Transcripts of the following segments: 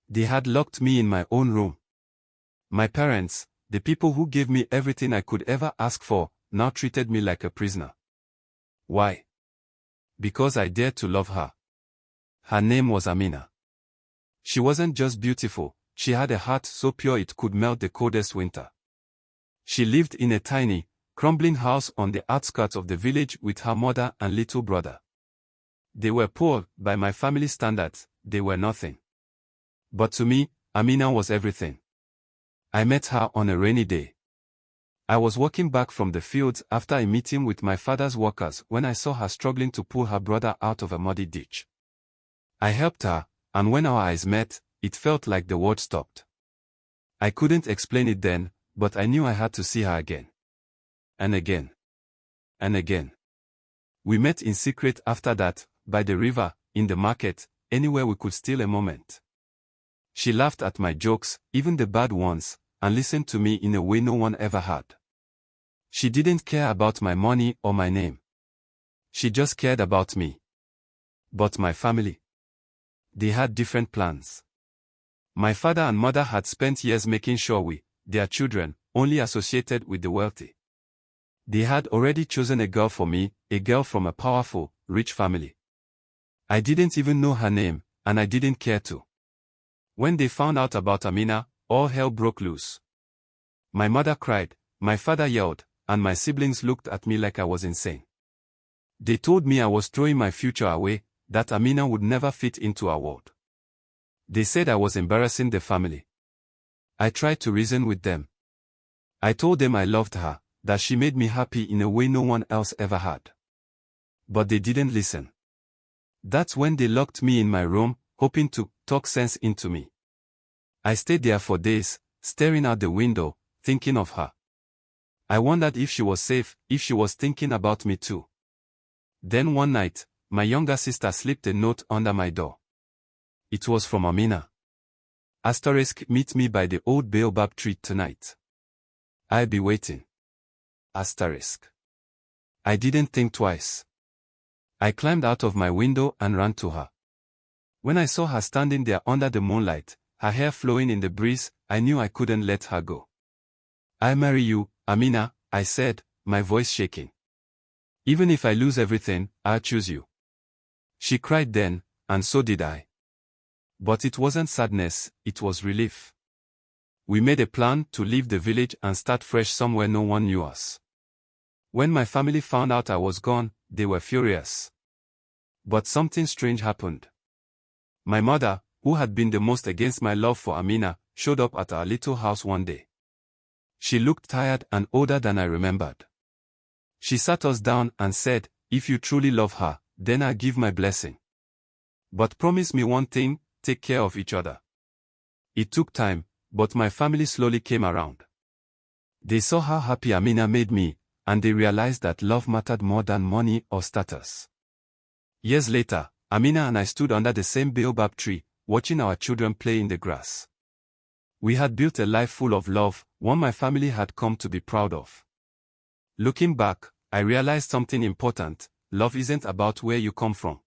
They had locked me in my own room. My parents, the people who gave me everything I could ever ask for, now treated me like a prisoner. Why? Because I dared to love her. Her name was Amina. She wasn't just beautiful, she had a heart so pure it could melt the coldest winter. She lived in a tiny, crumbling house on the outskirts of the village with her mother and little brother. They were poor, by my family standards, they were nothing. But to me, Amina was everything. I met her on a rainy day. I was walking back from the fields after a meeting with my father's workers when I saw her struggling to pull her brother out of a muddy ditch. I helped her, and when our eyes met, it felt like the world stopped. I couldn't explain it then, but I knew I had to see her again. And again. And again. We met in secret after that, by the river, in the market, anywhere we could steal a moment. She laughed at my jokes, even the bad ones, and listened to me in a way no one ever had. She didn't care about my money or my name. She just cared about me. But my family? They had different plans. My father and mother had spent years making sure we, their children, only associated with the wealthy. They had already chosen a girl for me, a girl from a powerful, rich family. I didn't even know her name, and I didn't care to. When they found out about Amina, all hell broke loose. My mother cried, my father yelled, and my siblings looked at me like I was insane. They told me I was throwing my future away, that Amina would never fit into our world. They said I was embarrassing the family. I tried to reason with them. I told them I loved her, that she made me happy in a way no one else ever had. But they didn't listen. That's when they locked me in my room, hoping to talk sense into me. I stayed there for days, staring out the window, thinking of her. I wondered if she was safe, if she was thinking about me too. Then one night, my younger sister slipped a note under my door. It was from Amina. *, meet me by the old baobab tree tonight. I'll be waiting. *. I didn't think twice. I climbed out of my window and ran to her. When I saw her standing there under the moonlight, her hair flowing in the breeze, I knew I couldn't let her go. "I'll marry you, Amina," I said, my voice shaking. "Even if I lose everything, I'll choose you." She cried then, and so did I. But it wasn't sadness, it was relief. We made a plan to leave the village and start fresh somewhere no one knew us. When my family found out I was gone, they were furious. But something strange happened. My mother, who had been the most against my love for Amina, showed up at our little house one day. She looked tired and older than I remembered. She sat us down and said, "If you truly love her, then I'll give my blessing. But promise me one thing, take care of each other." It took time, but my family slowly came around. They saw how happy Amina made me, and they realized that love mattered more than money or status. Years later, Amina and I stood under the same baobab tree, watching our children play in the grass. We had built a life full of love, one my family had come to be proud of. Looking back, I realized something important: love isn't about where you come from.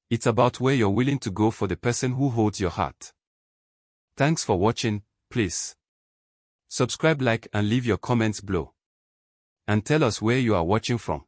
It's about where you're willing to go for the person who holds your heart. Thanks for watching. Please subscribe, like, and leave your comments below. And tell us where you are watching from.